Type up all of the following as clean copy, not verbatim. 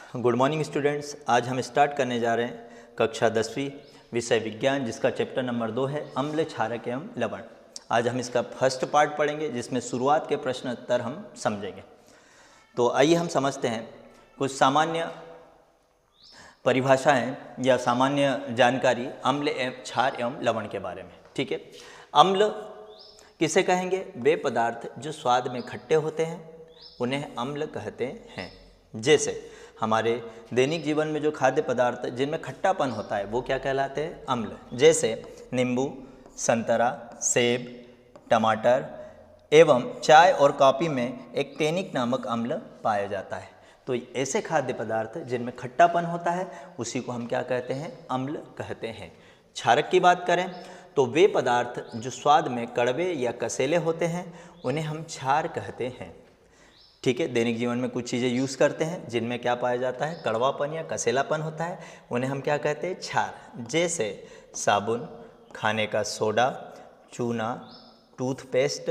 Good morning students. आज हम start करने जा रहे हैं कक्षा 10वीं विषय विज्ञान, जिसका चैप्टर नंबर 2 है अम्ल, क्षारक एवं लवण। आज हम इसका फर्स्ट पार्ट पढ़ेंगे, जिसमें शुरुआत के प्रश्न उत्तर हम समझेंगे। तो आइए हम समझते हैं कुछ सामान्य परिभाषाएं या सामान्य जानकारी अम्ल एवं क्षार एवं लवण के बारे में। ठीक है, अम्ल किसे कहेंगे? वे पदार्थ जो स्वाद में खट्टे होते हैं उन्हें अम्ल कहते हैं। जैसे हमारे दैनिक जीवन में जो खाद्य पदार्थ जिनमें खट्टापन होता है वो क्या कहलाते हैं? अम्ल। जैसे नींबू, संतरा, सेब, टमाटर एवं चाय और कॉफ़ी में एक टेनिक नामक अम्ल पाया जाता है। तो ऐसे खाद्य पदार्थ जिनमें खट्टापन होता है उसी को हम क्या कहते हैं? अम्ल कहते हैं। क्षारक की बात करें तो वे पदार्थ जो स्वाद में कड़वे या कसेले होते हैं उन्हें हम क्षार कहते हैं। ठीक है, दैनिक जीवन में कुछ चीज़ें यूज़ करते हैं जिनमें क्या पाया जाता है? कड़वापन या कसेलापन होता है, उन्हें हम क्या कहते हैं? क्षार। जैसे साबुन, खाने का सोडा, चूना, टूथपेस्ट,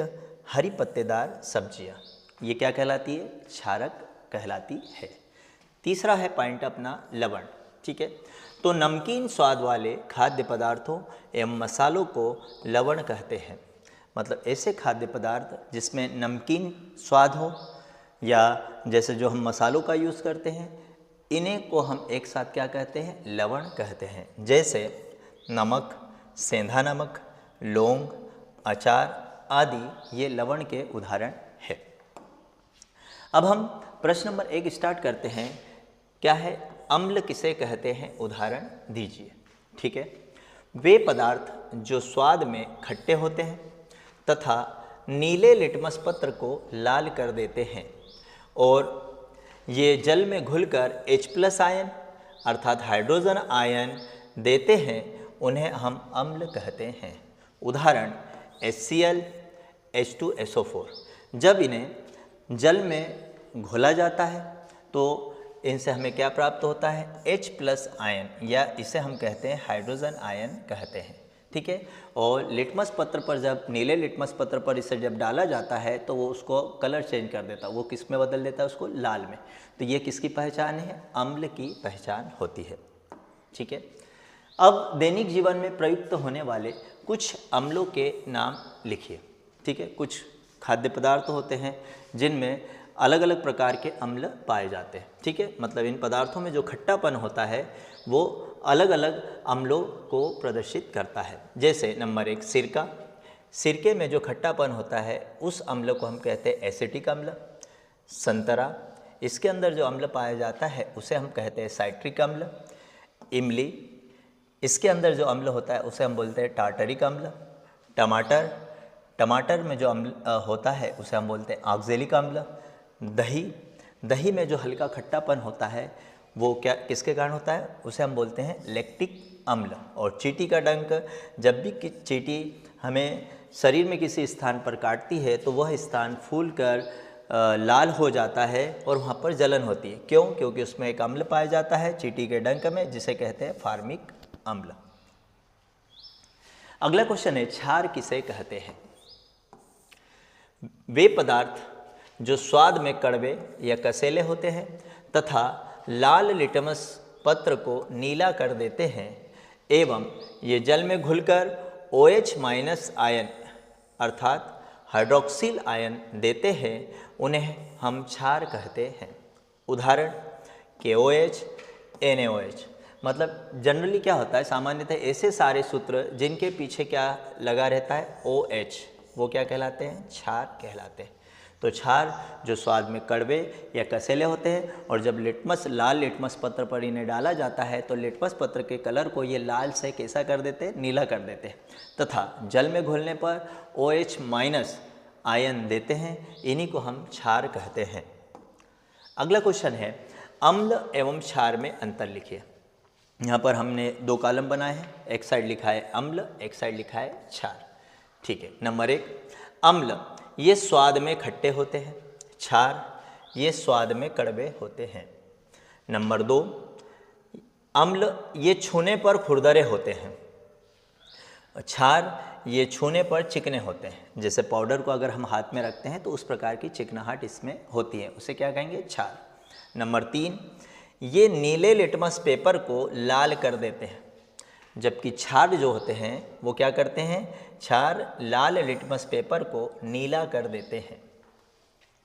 हरी पत्तेदार सब्जियां, ये क्या कहलाती है? क्षारक कहलाती है। तीसरा है पॉइंट अपना लवण। ठीक है, तो नमकीन स्वाद वाले खाद्य पदार्थों एवं मसालों को लवण कहते हैं। मतलब ऐसे खाद्य पदार्थ जिसमें नमकीन स्वाद हो या जैसे जो हम मसालों का यूज़ करते हैं, इन्हें को हम एक साथ क्या कहते हैं? लवण कहते हैं। जैसे नमक, सेंधा नमक, लौंग, अचार आदि ये लवण के उदाहरण है। अब हम प्रश्न नंबर 1 स्टार्ट करते हैं। क्या है? अम्ल किसे कहते हैं? उदाहरण दीजिए। ठीक है, वे पदार्थ जो स्वाद में खट्टे होते हैं तथा नीले लिटमस पत्र को लाल कर देते हैं और ये जल में घुलकर H+ आयन अर्थात हाइड्रोजन आयन देते हैं, उन्हें हम अम्ल कहते हैं। उदाहरण HCl, H2SO4। जब इन्हें जल में घोला जाता है तो इनसे हमें क्या प्राप्त होता है? H+ आयन, या इसे हम कहते हैं हाइड्रोजन आयन कहते हैं। ठीक है, और लिटमस पत्र पर जब नीले लिटमस पत्र पर इसे जब डाला जाता है तो वो उसको कलर चेंज कर देता है, वो किस में बदल देता है? उसको लाल में। तो ये किसकी पहचान है? अम्ल की पहचान होती है। ठीक है, अब दैनिक जीवन में प्रयुक्त होने वाले कुछ अम्लों के नाम लिखिए। ठीक है, कुछ खाद्य पदार्थ होते हैं जिनमें अलग अलग प्रकार के अम्ल पाए जाते हैं। ठीक है, मतलब इन पदार्थों में जो खट्टापन होता है वो अलग अलग अम्लों को प्रदर्शित करता है। जैसे नंबर 1 सिरका। सिरके में जो खट्टापन होता है उस अम्ल को हम कहते हैं एसिटिक अम्ल। संतरा, इसके अंदर जो अम्ल पाया जाता है उसे हम कहते हैं साइट्रिक अम्ल। इमली, इसके अंदर जो अम्ल होता है उसे हम बोलते हैं टार्टरिक अम्ल। टमाटर, टमाटर में जो अम्ल होता है उसे हम बोलते हैं ऑक्जेलिक अम्ल। दही, दही में जो हल्का खट्टापन होता है वो क्या किसके कारण होता है? उसे हम बोलते हैं लैक्टिक अम्ल। और चींटी का डंक, जब भी चींटी हमें शरीर में किसी स्थान पर काटती है तो वह स्थान फूलकर लाल हो जाता है और वहाँ पर जलन होती है। क्यों? क्योंकि उसमें एक अम्ल पाया जाता है चींटी के डंक में, जिसे कहते हैं फार्मिक अम्ल। अगला क्वेश्चन है क्षार किसे कहते हैं? वे पदार्थ जो स्वाद में कड़वे या कसेले होते हैं तथा लाल लिटमस पत्र को नीला कर देते हैं एवं ये जल में घुलकर OH- आयन अर्थात हाइड्रोक्सिल आयन देते हैं, उन्हें हम क्षार कहते हैं। उदाहरण KOH, NaOH। मतलब जनरली क्या होता है, सामान्यतः ऐसे सारे सूत्र जिनके पीछे क्या लगा रहता है? OH, वो क्या कहलाते हैं? क्षार कहलाते हैं। तो क्षार जो स्वाद में कड़वे या कसेले होते हैं और जब लाल लिटमस पत्र पर इन्हें डाला जाता है तो लिटमस पत्र के कलर को ये लाल से कैसा कर देते हैं? नीला कर देते हैं, तथा जल में घुलने पर OH- आयन देते हैं, इन्हीं को हम क्षार कहते हैं। अगला क्वेश्चन है अम्ल एवं क्षार में अंतर लिखिए। यहाँ पर हमने 2 कॉलम बनाए हैं, एक साइड लिखा है अम्ल, एक साइड लिखा है क्षार। ठीक है, नंबर 1 अम्ल ये स्वाद में खट्टे होते हैं, क्षार ये स्वाद में कड़वे होते हैं। नंबर 2 अम्ल ये छूने पर खुरदरे होते हैं, क्षार ये छूने पर चिकने होते हैं। जैसे पाउडर को अगर हम हाथ में रखते हैं तो उस प्रकार की चिकनाहट इसमें होती है, उसे क्या कहेंगे? क्षार। नंबर 3 ये नीले लिटमस पेपर को लाल कर देते हैं, जबकि क्षार जो होते हैं वो क्या करते हैं, क्षार लाल लिटमस पेपर को नीला कर देते हैं।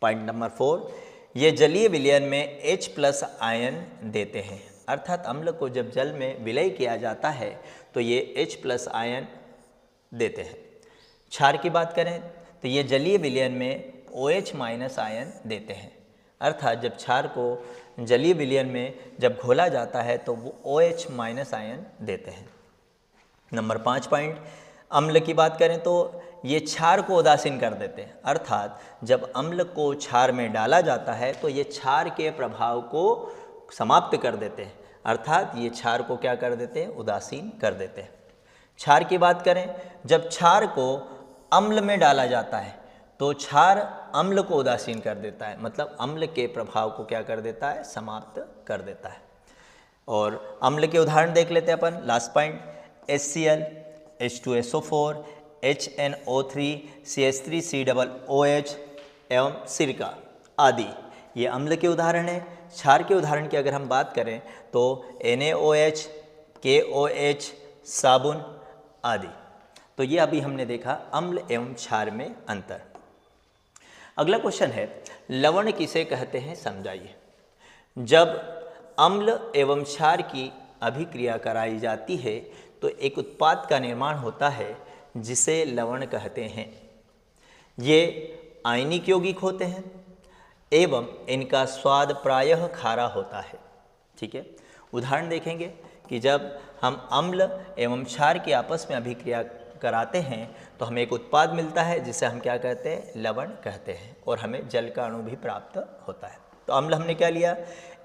पॉइंट नंबर 4, ये जलीय विलयन में H+ आयन देते हैं, अर्थात अम्ल को जब जल में विलय किया जाता है तो ये H+ आयन देते हैं। क्षार की बात करें तो ये जलीय विलयन में OH- आयन देते हैं, अर्थात जब क्षार को जलीय विलयन में जब घोला जाता है तो वो OH- आयन देते हैं। नंबर 5 पॉइंट, अम्ल की बात करें तो ये क्षार को उदासीन कर देते हैं, अर्थात जब अम्ल को क्षार में डाला जाता है तो ये क्षार के प्रभाव को समाप्त कर देते हैं, अर्थात ये क्षार को क्या कर देते हैं, उदासीन कर देते हैं। क्षार की बात करें, जब क्षार को अम्ल में डाला जाता है तो क्षार अम्ल को उदासीन कर देता है, मतलब अम्ल के प्रभाव को क्या कर देता है, समाप्त कर देता है। और अम्ल के उदाहरण देख लेते हैं अपन। Last point, HCl, H2SO4, HNO3, CH3COOH एवं सिरका आदि ये अम्ल के उदाहरण हैं। क्षार के उदाहरण की अगर हम बात करें तो NaOH, KOH, साबुन आदि। तो ये अभी हमने देखा अम्ल एवं क्षार में अंतर। अगला क्वेश्चन है, लवण किसे कहते हैं समझाइए। जब अम्ल एवं क्षार की अभिक्रिया कराई जाती है तो एक उत्पाद का निर्माण होता है जिसे लवण कहते हैं। ये आयनिक यौगिक होते हैं एवं इनका स्वाद प्रायः खारा होता है। ठीक है, उदाहरण देखेंगे कि जब हम अम्ल एवं क्षार की आपस में अभिक्रिया कराते हैं तो हमें एक उत्पाद मिलता है जिसे हम क्या कहते हैं, लवण कहते हैं, और हमें जल का अणु भी प्राप्त होता है। तो अम्ल हमने क्या लिया,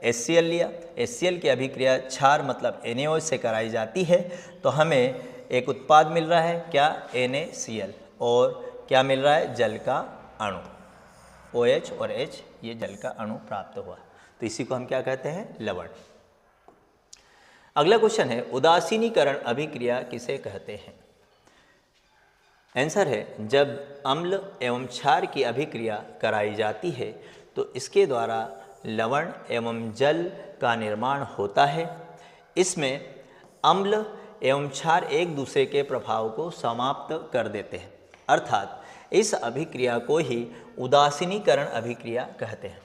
HCl लिया। HCl की अभिक्रिया क्षार मतलब NaOH से कराई जाती है तो हमें एक उत्पाद मिल रहा है, क्या, NaCl, और क्या मिल रहा है, जल का अणु, OH और H, ये जल का अणु प्राप्त हुआ। तो इसी को हम क्या कहते हैं, लवण। अगला क्वेश्चन है, उदासीनीकरण अभिक्रिया किसे कहते हैं। आंसर है, जब अम्ल एवं क्षार की अभिक्रिया कराई जाती है तो इसके द्वारा लवण एवं जल का निर्माण होता है। इसमें अम्ल एवं क्षार एक दूसरे के प्रभाव को समाप्त कर देते हैं, अर्थात इस अभिक्रिया को ही उदासीनीकरण अभिक्रिया कहते हैं।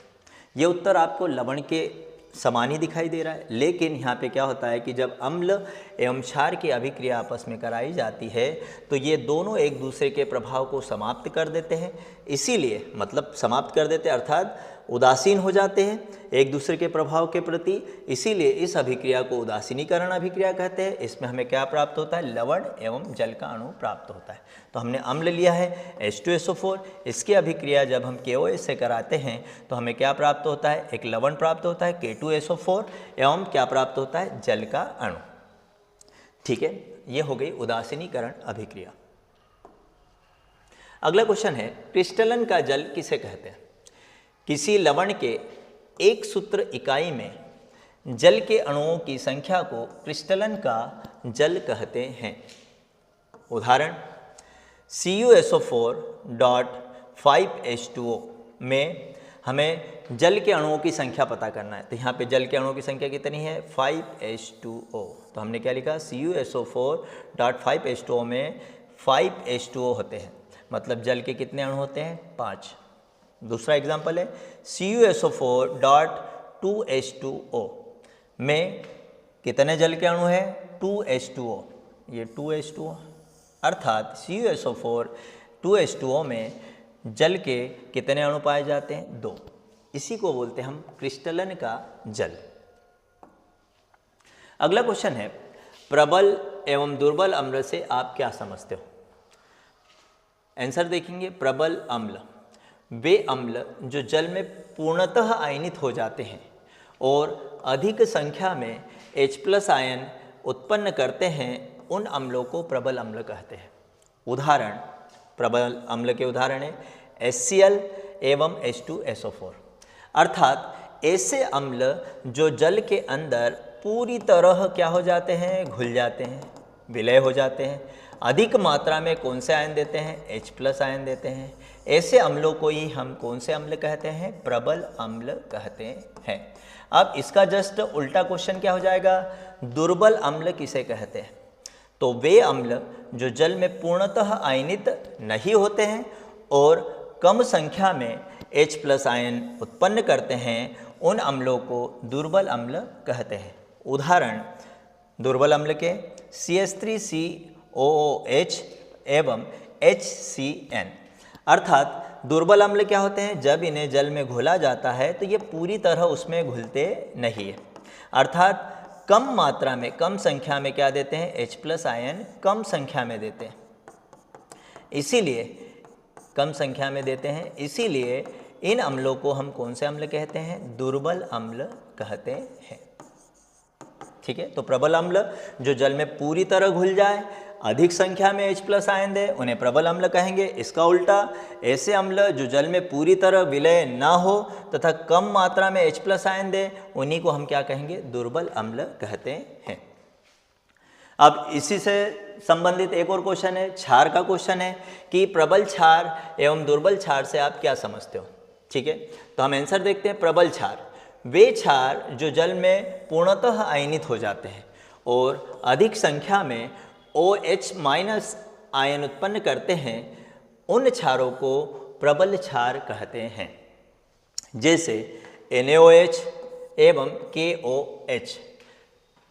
ये उत्तर आपको लवण के समान ही दिखाई दे रहा है, लेकिन यहाँ पे क्या होता है कि जब अम्ल एवं क्षार की अभिक्रिया आपस में कराई जाती है तो ये दोनों एक दूसरे के प्रभाव को समाप्त कर देते हैं। इसीलिए मतलब समाप्त कर देते हैं अर्थात उदासीन हो जाते हैं एक दूसरे के प्रभाव के प्रति, इसीलिए इस अभिक्रिया को उदासीनीकरण अभिक्रिया कहते हैं। इसमें हमें क्या प्राप्त होता है, लवण एवं जल का अणु प्राप्त होता है। तो हमने अम्ल लिया है H2SO4, इसकी अभिक्रिया जब हम KOH से कराते हैं तो हमें क्या प्राप्त होता है, एक लवण प्राप्त होता है K2SO4 एवं क्या प्राप्त होता है, जल का अणु। ठीक है, ये हो गई उदासीनीकरण अभिक्रिया। अगला क्वेश्चन है, क्रिस्टलन का जल किसे कहते हैं। किसी लवण के एक सूत्र इकाई में जल के अणुओं की संख्या को क्रिस्टलन का जल कहते हैं। उदाहरण, CuSO4.5H2O में हमें जल के अणुओं की संख्या पता करना है। तो यहाँ पे जल के अणुओं की संख्या कितनी है, 5H2O। तो हमने क्या लिखा, CuSO4.5H2O में 5H2O होते हैं, मतलब जल के कितने अणु होते हैं, 5। दूसरा एग्जाम्पल है CuSO4.2H2O में कितने जल के अणु हैं, 2H2O, ये 2H2O, अर्थात CuSO4 2H2O में जल के कितने अणु पाए जाते हैं, 2। इसी को बोलते हैं हम क्रिस्टलन का जल। अगला क्वेश्चन है, प्रबल एवं दुर्बल अम्ल से आप क्या समझते हो। आंसर देखेंगे, प्रबल अम्ल वे अम्ल जो जल में पूर्णतः आयनित हो जाते हैं और अधिक संख्या में H+ आयन उत्पन्न करते हैं, उन अम्लों को प्रबल अम्ल कहते हैं। उदाहरण, प्रबल अम्ल के उदाहरण है HCl एवं H2SO4, अर्थात ऐसे अम्ल जो जल के अंदर पूरी तरह क्या हो जाते हैं, घुल जाते हैं, विलय हो जाते हैं। अधिक मात्रा में कौन से आयन देते हैं, H+ आयन देते हैं। ऐसे अम्लों को ही हम कौन से अम्ल कहते हैं, प्रबल अम्ल कहते हैं। अब इसका जस्ट उल्टा क्वेश्चन क्या हो जाएगा, दुर्बल अम्ल किसे कहते हैं? तो वे अम्ल जो जल में पूर्णतः आयनित नहीं होते हैं और कम संख्या में H+ आयन उत्पन्न करते हैं, उन अम्लों को दुर्बल अम्ल कहते हैं। उदाहरण दुर्बल अम्ल के CH3COOH एवं HCN। अर्थात दुर्बल अम्ल क्या होते हैं, जब इन्हें जल में घोला जाता है तो ये पूरी तरह उसमें घुलते नहीं है, अर्थात कम मात्रा में, कम संख्या में क्या देते हैं, H+ आयन कम संख्या में देते हैं, इसीलिए कम संख्या में देते हैं, इसीलिए इन अम्लों को हम कौन से अम्ल कहते हैं, दुर्बल अम्ल कहते हैं। ठीक है, तो प्रबल अम्ल जो जल में पूरी तरह घुल जाए, अधिक संख्या में H+ आयन दे, उन्हें प्रबल अम्ल कहेंगे। इसका उल्टा ऐसे अम्ल जो जल में पूरी तरह विलय ना हो तथा कम मात्रा में H+ आयन दे, उन्हीं को हम क्या कहेंगे, दुर्बल अम्ल कहते हैं। अब इसी से संबंधित एक और क्वेश्चन है, क्षार का क्वेश्चन है कि प्रबल क्षार एवं दुर्बल क्षार से आप क्या समझते हो? ठीक है, तो हम आंसर देखते हैं। प्रबल क्षार वे क्षार जो जल में पूर्णतः आयनित हो जाते हैं और अधिक संख्या में OH- आयन उत्पन्न करते हैं, उन क्षारों को प्रबल क्षार कहते हैं। जैसे NaOH एवं KOH।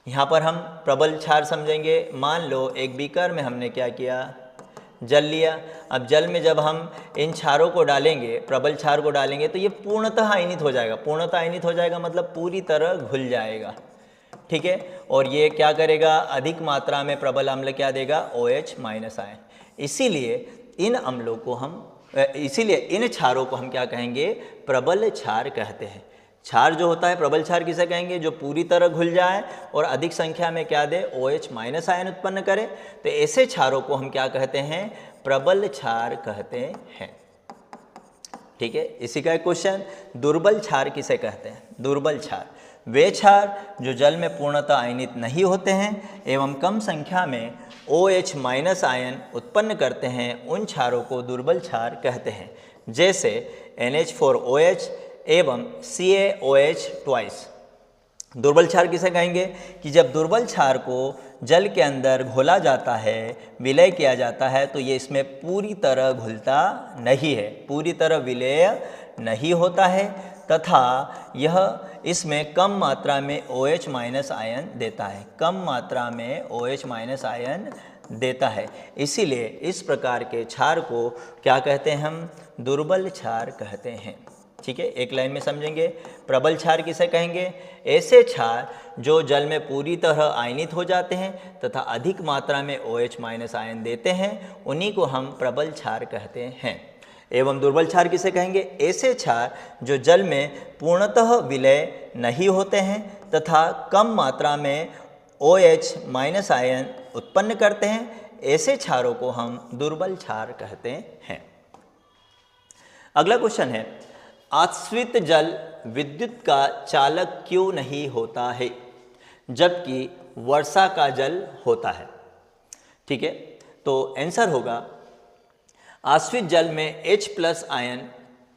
यहाँ पर हम प्रबल क्षार समझेंगे। मान लो एक बीकर में हमने क्या किया, जल लिया। अब जल में जब हम इन क्षारों को डालेंगे, प्रबल क्षार को डालेंगे, तो ये पूर्णतः आयनित हो जाएगा। पूर्णतः आयनित हो जाएगा मतलब पूरी तरह घुल जाएगा। ठीक है, और ये क्या करेगा, अधिक मात्रा में प्रबल अम्ल क्या देगा, OH- आयन। इसीलिए इन अम्लों को हम इसीलिए इन क्षारों को हम क्या कहेंगे, प्रबल क्षार कहते हैं। क्षार जो होता है, प्रबल क्षार किसे कहेंगे, जो पूरी तरह घुल जाए और अधिक संख्या में क्या दे, OH- आयन उत्पन्न करे, तो ऐसे क्षारों को हम क्या कहते हैं, प्रबल क्षार कहते हैं। ठीक है, इसी का एक क्वेश्चन, दुर्बल क्षार किसे कहते हैं? दुर्बल क्षार वे क्षार जो जल में पूर्णतः आयनित नहीं होते हैं एवं कम संख्या में OH- आयन उत्पन्न करते हैं, उन क्षारों को दुर्बल क्षार कहते हैं। जैसे NH4OH एवं CaOH ट्वाइस। दुर्बल क्षार किसे कहेंगे कि जब दुर्बल क्षार को जल के अंदर घोला जाता है, विलय किया जाता है, तो ये इसमें पूरी तरह घुलता नहीं है, पूरी तरह विलय नहीं होता है तथा यह इसमें कम मात्रा में OH- आयन देता है, कम मात्रा में OH- आयन देता है। इसीलिए इस प्रकार के क्षार को क्या कहते हैं, हम दुर्बल क्षार कहते हैं। ठीक है, एक लाइन में समझेंगे। प्रबल क्षार किसे कहेंगे, ऐसे क्षार जो जल में पूरी तरह आयनित हो जाते हैं तथा अधिक मात्रा में OH- आयन देते हैं, उन्हीं को हम प्रबल क्षार कहते हैं। एवं दुर्बल क्षार किसे कहेंगे, ऐसे क्षार जो जल में पूर्णतः विलय नहीं होते हैं तथा कम मात्रा में OH- आयन उत्पन्न करते हैं, ऐसे क्षारों को हम दुर्बल क्षार कहते हैं। अगला क्वेश्चन है, आश्रित जल विद्युत का चालक क्यों नहीं होता है जबकि वर्षा का जल होता है? ठीक है, तो आंसर होगा, आश्रित जल में H+ आयन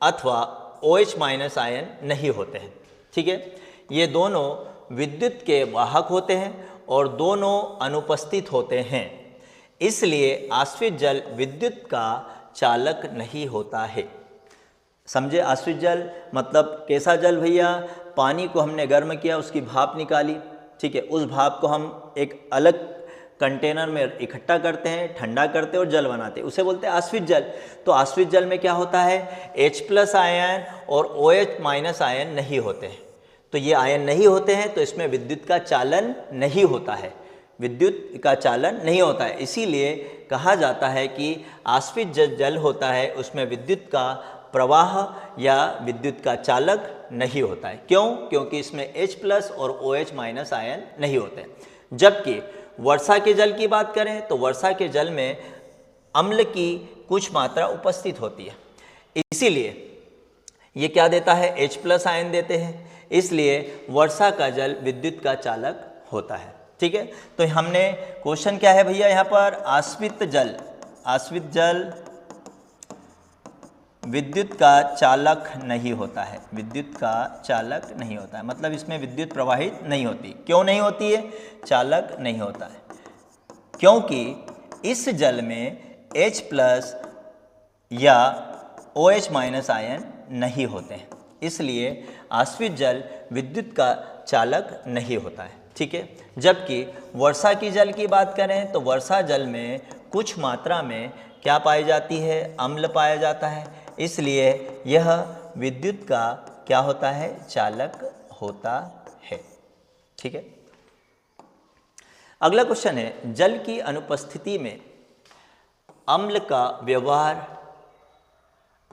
अथवा OH- आयन नहीं होते हैं। ठीक है, ये दोनों विद्युत के वाहक होते हैं और दोनों अनुपस्थित होते हैं, इसलिए आश्रित जल विद्युत का चालक नहीं होता है। समझे, आश्रित जल मतलब कैसा जल भैया, पानी को हमने गर्म किया, उसकी भाप निकाली, ठीक है, उस भाप को हम एक अलग कंटेनर में इकट्ठा करते हैं, ठंडा करते हैं और जल बनाते हैं, उसे बोलते हैं आश्रित जल। तो आश्रित जल में क्या होता है, H+ आयन और OH- आयन नहीं होते हैं। तो ये आयन नहीं होते हैं तो इसमें विद्युत का चालन नहीं होता है, विद्युत का चालन नहीं होता है। इसीलिए कहा जाता है कि आश्रित जल होता है, उसमें विद्युत का प्रवाह या विद्युत का चालक नहीं होता है। क्यों? क्योंकि इसमें H+ और OH- आयन नहीं होते। जबकि वर्षा के जल की बात करें तो वर्षा के जल में अम्ल की कुछ मात्रा उपस्थित होती है, इसीलिए ये क्या देता है, H+ आयन देते हैं, इसलिए वर्षा का जल विद्युत का चालक होता है। ठीक है, तो हमने क्वेश्चन क्या है भैया, यहाँ पर आश्रित जल विद्युत का चालक नहीं होता है, विद्युत का चालक नहीं होता है, मतलब इसमें विद्युत प्रवाहित नहीं होती। क्यों नहीं होती है? चालक नहीं होता है क्योंकि इस जल में H+ या OH- आयन नहीं होते हैं, इसलिए आश्रित जल विद्युत का चालक नहीं होता है। ठीक है, जबकि वर्षा की जल की बात करें तो वर्षा जल में कुछ मात्रा में क्या पाई जाती है? अम्ल पाया जाता है, इसलिए यह विद्युत का क्या होता है? चालक होता है। ठीक है, अगला क्वेश्चन है, जल की अनुपस्थिति में अम्ल का व्यवहार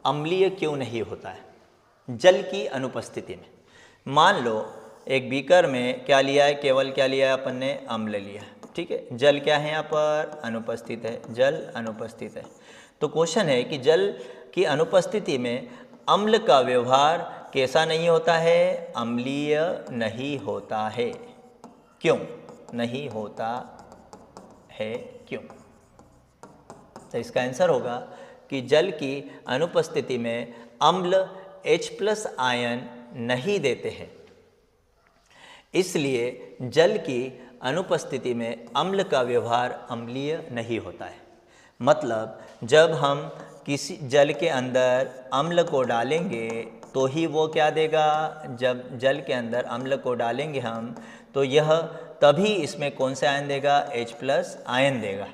अम्लीय क्यों नहीं होता है? जल की अनुपस्थिति में मान लो एक बीकर में क्या लिया है? केवल क्या लिया है अपन ने? अम्ल लिया है। ठीक है, जल क्या है यहाँ पर? अनुपस्थित है, जल अनुपस्थित है। तो क्वेश्चन है कि जल की अनुपस्थिति में अम्ल का व्यवहार कैसा नहीं होता है? अम्लीय नहीं होता है। क्यों नहीं होता है? क्यों? तो इसका आंसर होगा कि जल की अनुपस्थिति में अम्ल H+ आयन नहीं देते हैं, इसलिए जल की अनुपस्थिति में अम्ल का व्यवहार अम्लीय नहीं होता है। मतलब जब हम किसी जल के अंदर अम्ल को डालेंगे तो ही वो क्या देगा? जब जल के अंदर अम्ल को डालेंगे हम तो यह तभी इसमें कौन से आयन देगा? H+ आयन देगा,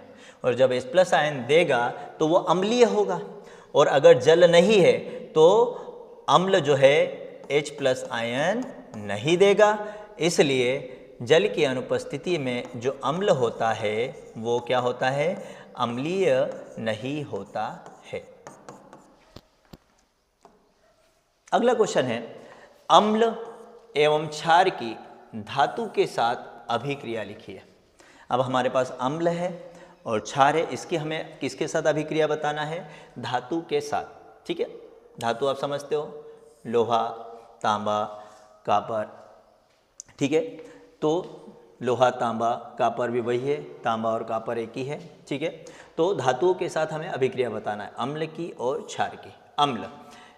और जब H+ आयन देगा तो वो अम्लीय होगा, और अगर जल नहीं है तो अम्ल जो है H+ आयन नहीं देगा, इसलिए जल की अनुपस्थिति में जो अम्ल होता है वो क्या होता है? अम्लीय नहीं होता है। अगला क्वेश्चन है, अम्ल एवं क्षार की धातु के साथ अभिक्रिया लिखिए। अब हमारे पास अम्ल है और क्षार है, इसकी हमें किसके साथ अभिक्रिया बताना है? धातु के साथ। ठीक है, धातु आप समझते हो, लोहा, तांबा, कापर। ठीक है, तो लोहा, तांबा, कापर भी वही है, तांबा और कापर एक ही है। ठीक है, तो धातुओं के साथ हमें अभिक्रिया बताना है, अम्ल की और क्षार की। अम्ल,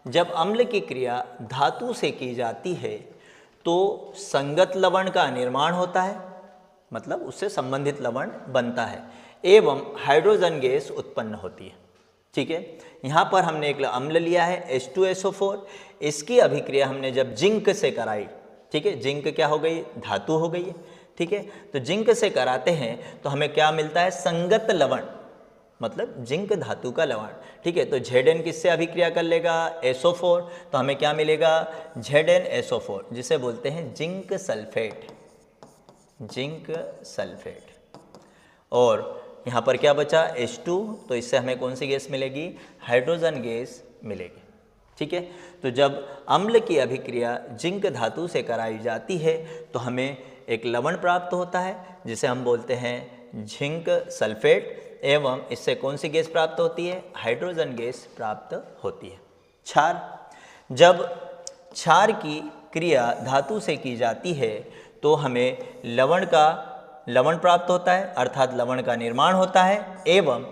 जब अम्ल की क्रिया धातु से की जाती है तो संगत लवण का निर्माण होता है, मतलब उससे संबंधित लवण बनता है, एवं हाइड्रोजन गैस उत्पन्न होती है। ठीक है, यहाँ पर हमने एक अम्ल लिया है H2SO4, इसकी अभिक्रिया हमने जब जिंक से कराई, ठीक है, जिंक क्या हो गई? धातु हो गई है। ठीक है, तो जिंक से कराते हैं तो हमें क्या मिलता है? संगत लवण, मतलब जिंक धातु का लवण। ठीक है, तो Zn किससे अभिक्रिया कर लेगा? SO4, तो हमें क्या मिलेगा? ZnSO4, जिसे बोलते हैं जिंक सल्फेट, जिंक सल्फेट। और यहाँ पर क्या बचा? H2, तो इससे हमें कौन सी गैस मिलेगी? हाइड्रोजन गैस मिलेगी। ठीक है, तो जब अम्ल की अभिक्रिया जिंक धातु से कराई जाती है तो हमें एक लवण प्राप्त होता है जिसे हम बोलते हैं जिंक सल्फेट, एवं इससे कौन सी गैस प्राप्त होती है? हाइड्रोजन गैस प्राप्त होती है। क्षार, जब क्षार की क्रिया धातु से की जाती है तो हमें लवण प्राप्त होता है, अर्थात लवण का निर्माण होता है, एवं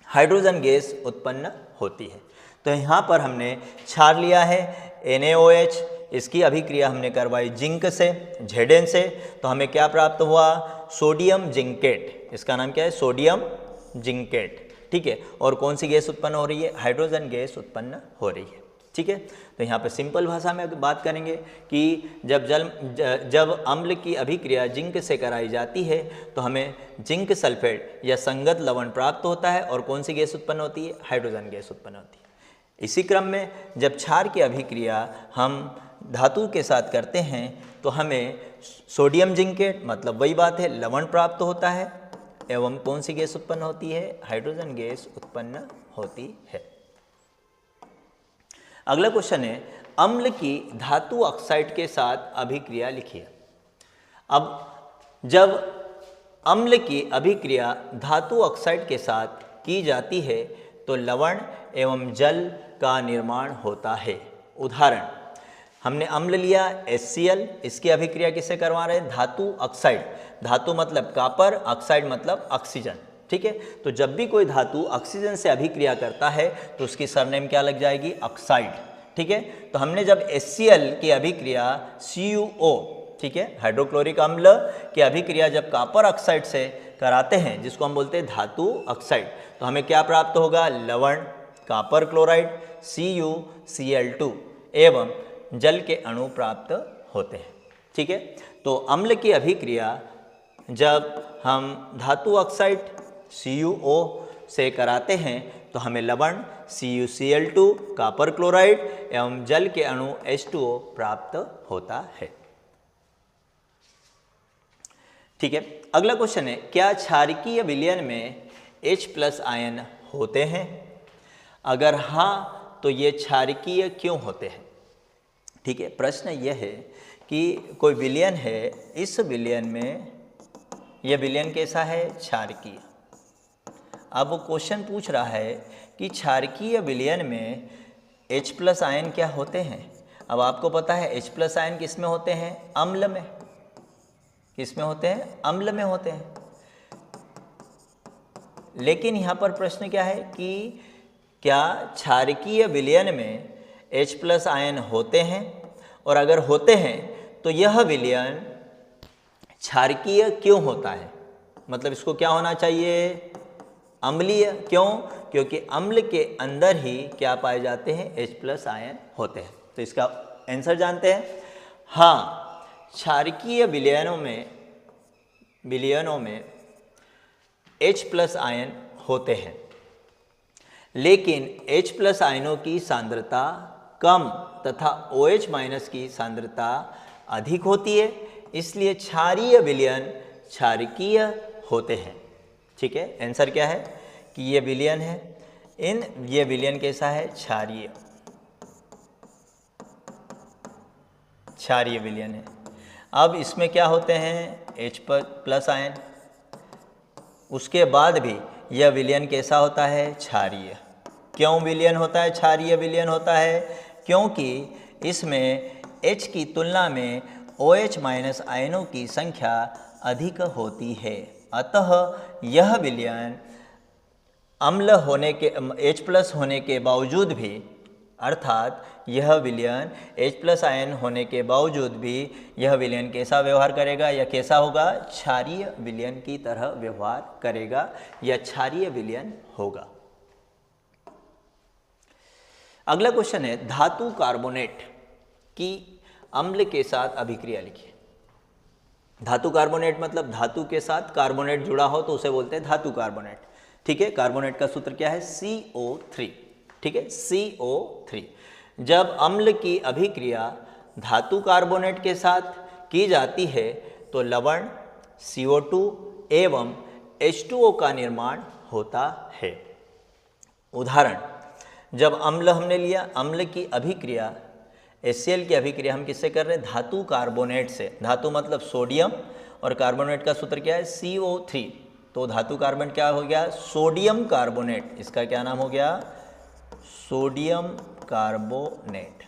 हाइड्रोजन गैस उत्पन्न होती है। तो यहाँ पर हमने क्षार लिया है NaOH, इसकी अभिक्रिया हमने करवाई जिंक से, Zn से, तो हमें क्या प्राप्त हुआ? Sodium zincate. इसका नाम क्या है? Sodium zincate. ठीक है, और कौन सी गैस उत्पन्न हो रही है? हाइड्रोजन गैस उत्पन्न हो रही है। ठीक है, तो यहाँ पर सिंपल भाषा में बात करेंगे कि जब अम्ल की अभिक्रिया जिंक से कराई जाती है तो हमें जिंक सल्फेट या संगत लवण प्राप्त होता है, और कौन सी गैस उत्पन्न होती है? हाइड्रोजन गैस उत्पन्न होती है। इसी क्रम में जब क्षार की अभिक्रिया हम धातु के साथ करते हैं तो हमें सोडियम जिंकेट, मतलब वही बात है, लवण प्राप्त होता है, एवं कौन सी गैस उत्पन्न होती है? हाइड्रोजन गैस उत्पन्न होती है। अगला क्वेश्चन है, अम्ल की धातु ऑक्साइड के साथ अभिक्रिया लिखिए। अब जब अम्ल की अभिक्रिया धातु ऑक्साइड के साथ की जाती है तो लवण एवं जल का निर्माण होता है। उदाहरण, हमने अम्ल लिया HCl, इसकी अभिक्रिया किससे करवा रहे हैं? धातु ऑक्साइड, धातु मतलब कापर, ऑक्साइड मतलब ऑक्सीजन। ठीक है। तो जब भी कोई धातु ऑक्सीजन से अभिक्रिया करता है तो उसकी सरनेम क्या लग जाएगी, ऑक्साइड, ठीक है। तो हमने जब HCl की अभिक्रिया CuO, ठीक है, हाइड्रोक्लोरिक अम्ल की अभिक्रिया जब कॉपर ऑक्साइड से कराते हैं, जिसको हम बोलते हैं धातु ऑक्साइड, तो हमें क्या प्राप्त होगा, लवण, कॉपर क्लोराइड, CuCl2 एवं जल के अणु प्राप्त होते हैं, ठीक है। तो अम्ल की अभिक्रिया जब हम धातु ऑक्साइड CuO से कराते हैं तो हमें लवण CuCl2, कॉपर क्लोराइड एवं जल के अणु H2O प्राप्त होता है, ठीक है। अगला क्वेश्चन है, क्या क्षारकीय विलयन में H+ आयन होते हैं? अगर हाँ तो ये क्षारकीय क्यों होते हैं? ठीक है, प्रश्न यह है कि कोई विलयन है, इस विलयन में यह विलयन कैसा है, क्षारकीय। अब वो क्वेश्चन पूछ रहा है कि क्षारकीय विलयन में H+ आयन क्या होते हैं। अब आपको पता है H+ आयन किस में होते हैं, अम्ल में। किस में होते हैं, अम्ल में होते हैं। लेकिन यहाँ पर प्रश्न क्या है कि क्या क्षारकीय विलयन में H+ आयन होते हैं, और अगर होते हैं तो यह विलयन क्षारकीय क्यों होता है, मतलब इसको क्या होना चाहिए, अम्लीय। क्यों? क्योंकि अम्ल के अंदर ही क्या पाए जाते हैं, H+ आयन होते हैं। तो इसका आंसर जानते हैं। हाँ, क्षारकीय विलयनों में H+ आयन होते हैं, लेकिन H+ आयनों की सांद्रता कम तथा OH- की सांद्रता अधिक होती है, इसलिए क्षारीय विलयन क्षारकीय होते हैं, ठीक है। आंसर क्या है कि ये विलयन है, ये विलयन कैसा है, क्षारीय विलयन है। अब इसमें क्या होते हैं, H+ आयन, उसके बाद भी यह विलयन कैसा होता है, क्षारीय। क्यों विलयन होता है, क्षारीय विलयन होता है? क्योंकि इसमें H की तुलना में OH- आयनों की संख्या अधिक होती है, अतः यह विलयन अम्ल होने के H+ होने के बावजूद भी, अर्थात यह विलयन H+ आयन होने के बावजूद भी यह विलयन कैसा व्यवहार करेगा, या कैसा होगा, क्षारीय विलयन की तरह व्यवहार करेगा, या क्षारीय विलयन होगा। अगला क्वेश्चन है, धातु कार्बोनेट की अम्ल के साथ अभिक्रिया लिखिए। धातु कार्बोनेट मतलब धातु के साथ कार्बोनेट जुड़ा हो तो उसे बोलते हैं धातु कार्बोनेट, ठीक है। कार्बोनेट का सूत्र क्या है, CO3, ठीक है, CO3। जब अम्ल की अभिक्रिया धातु कार्बोनेट के साथ की जाती है तो लवण CO2 एवं H2O का निर्माण होता है। उदाहरण, जब अम्ल हमने लिया, अम्ल की अभिक्रिया HCl की अभिक्रिया हम किससे कर रहे हैं, धातु कार्बोनेट से। धातु मतलब सोडियम, और कार्बोनेट का सूत्र क्या है, CO3। तो धातु कार्बोनेट क्या हो गया, सोडियम कार्बोनेट। इसका क्या नाम हो गया, सोडियम कार्बोनेट।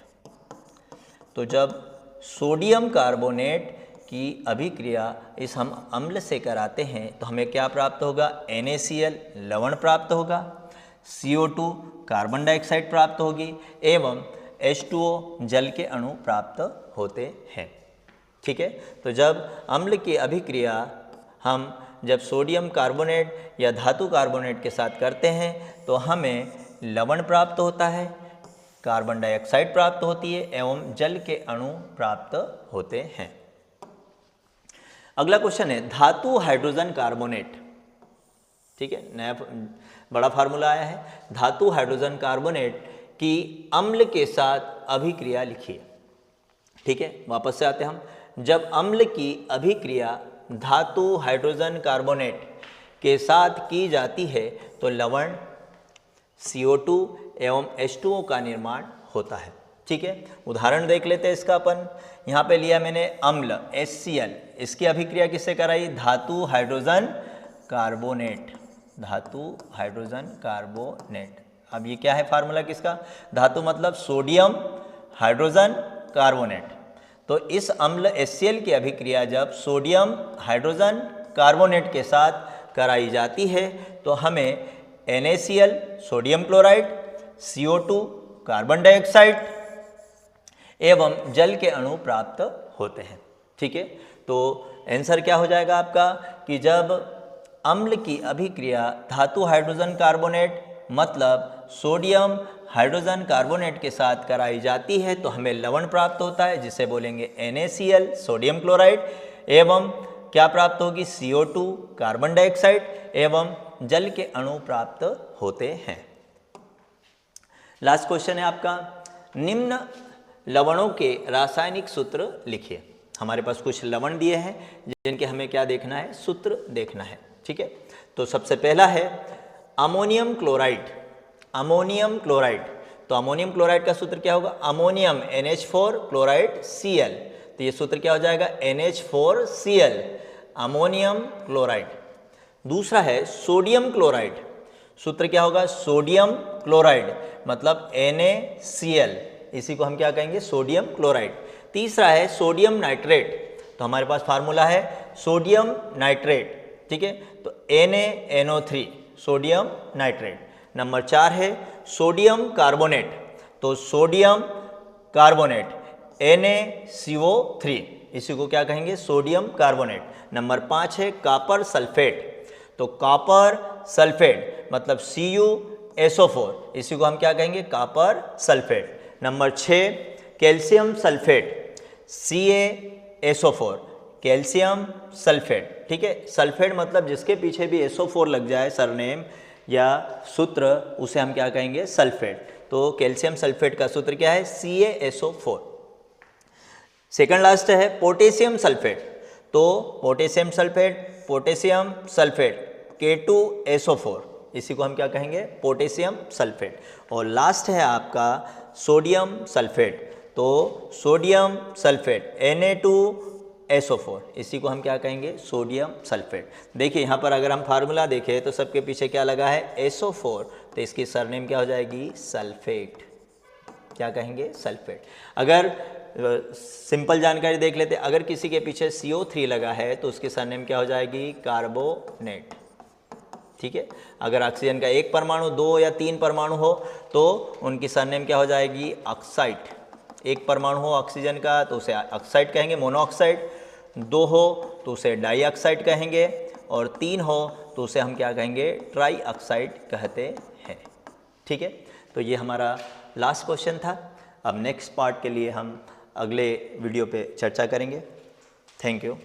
तो जब सोडियम कार्बोनेट की अभिक्रिया इस हम अम्ल से कराते हैं तो हमें क्या प्राप्त होगा, NaCl लवण प्राप्त होगा, CO2 कार्बन डाइऑक्साइड प्राप्त होगी, एवं H2O जल के अणु प्राप्त होते हैं, ठीक है। तो जब अम्ल की अभिक्रिया हम जब सोडियम कार्बोनेट या धातु कार्बोनेट के साथ करते हैं तो हमें लवण प्राप्त होता है, कार्बन डाइऑक्साइड प्राप्त होती है, एवं जल के अणु प्राप्त होते हैं। अगला क्वेश्चन है, धातु हाइड्रोजन कार्बोनेट, ठीक है, नया बड़ा फार्मूला आया है। धातु हाइड्रोजन कार्बोनेट की अम्ल के साथ अभिक्रिया लिखिए, ठीक है। वापस से आते हम, जब अम्ल की अभिक्रिया धातु हाइड्रोजन कार्बोनेट के साथ की जाती है तो लवण CO2 एवं H2O का निर्माण होता है, ठीक है। उदाहरण देख लेते हैं इसका अपन। यहाँ पे लिया मैंने अम्ल HCl, इसकी अभिक्रिया किससे कराई, धातु हाइड्रोजन कार्बोनेट, धातु हाइड्रोजन कार्बोनेट। अब ये क्या है फार्मूला किसका, धातु मतलब सोडियम हाइड्रोजन कार्बोनेट। तो इस अम्ल HCl की अभिक्रिया जब सोडियम हाइड्रोजन कार्बोनेट के साथ कराई जाती है तो हमें NaCl sodium chloride, CO2 carbon dioxide एवं जल के अणु प्राप्त होते हैं। ठीक है, तो आंसर क्या हो जाएगा आपका कि जब अम्ल की अभिक्रिया धातु हाइड्रोजन कार्बोनेट मतलब सोडियम हाइड्रोजन कार्बोनेट के साथ कराई जाती है तो हमें लवण प्राप्त होता है, जिसे बोलेंगे NaCl सोडियम क्लोराइड, एवं क्या प्राप्त होगी CO2 कार्बन डाइऑक्साइड एवं जल के अणु प्राप्त होते हैं। लास्ट क्वेश्चन है आपका, निम्न लवणों के रासायनिक सूत्र लिखिए। हमारे पास कुछ लवण दिए हैं जिनके हमें क्या देखना है, सूत्र देखना है। ठीक है, तो सबसे पहला है अमोनियम क्लोराइड। अमोनियम क्लोराइड, तो अमोनियम क्लोराइड का सूत्र क्या होगा, अमोनियम NH4 क्लोराइड Cl, तो ये सूत्र क्या हो जाएगा NH4Cl, अमोनियम क्लोराइड। दूसरा है सोडियम क्लोराइड, सूत्र क्या होगा सोडियम क्लोराइड मतलब NaCl, इसी को हम क्या कहेंगे सोडियम क्लोराइड। तीसरा है सोडियम नाइट्रेट, तो हमारे पास फार्मूला है सोडियम नाइट्रेट। ठीक है, तो NaNO3 सोडियम नाइट्रेट। नंबर 4 है सोडियम कार्बोनेट, तो सोडियम कार्बोनेट NaCO3, इसी को क्या कहेंगे सोडियम कार्बोनेट। नंबर 5 है कॉपर सल्फेट, तो कॉपर सल्फेट मतलब CuSO4, इसी को हम क्या कहेंगे copper sulphate. Number 6 calcium sulphate CaSO4, calcium sulphate. ठीक है, सल्फेट मतलब जिसके पीछे भी SO4 लग जाए सरनेम या सूत्र, उसे हम क्या कहेंगे सल्फेट। तो कैल्शियम सल्फेट का सूत्र क्या है CaSO4। सेकंड लास्ट है पोटेशियम सल्फेट, तो पोटेशियम सल्फेट K2SO4, इसी को हम क्या कहेंगे पोटेशियम सल्फेट। और लास्ट है आपका सोडियम सल्फेट, तो सोडियम सल्फेट Na2SO4, इसी को हम क्या कहेंगे सोडियम सल्फेट। देखिए यहाँ पर अगर हम फार्मूला देखें तो सबके पीछे क्या लगा है SO4, तो इसकी सरनेम क्या हो जाएगी सल्फेट, क्या कहेंगे सल्फेट। अगर सिंपल जानकारी देख लेते, अगर किसी के पीछे CO3 लगा है तो उसकी सरनेम क्या हो जाएगी कार्बोनेट। ठीक है, अगर ऑक्सीजन का एक परमाणु, 2 या 3 परमाणु हो तो उनकी सरनेम क्या हो जाएगी ऑक्साइड। एक परमाणु हो ऑक्सीजन का तो उसे ऑक्साइड कहेंगे मोनोऑक्साइड, 2 हो तो उसे डाइऑक्साइड कहेंगे, और 3 हो तो उसे हम क्या कहेंगे ट्राई ऑक्साइड कहते हैं। ठीक है, तो ये हमारा लास्ट क्वेश्चन था। अब नेक्स्ट पार्ट के लिए हम अगले वीडियो पे चर्चा करेंगे। Thank you.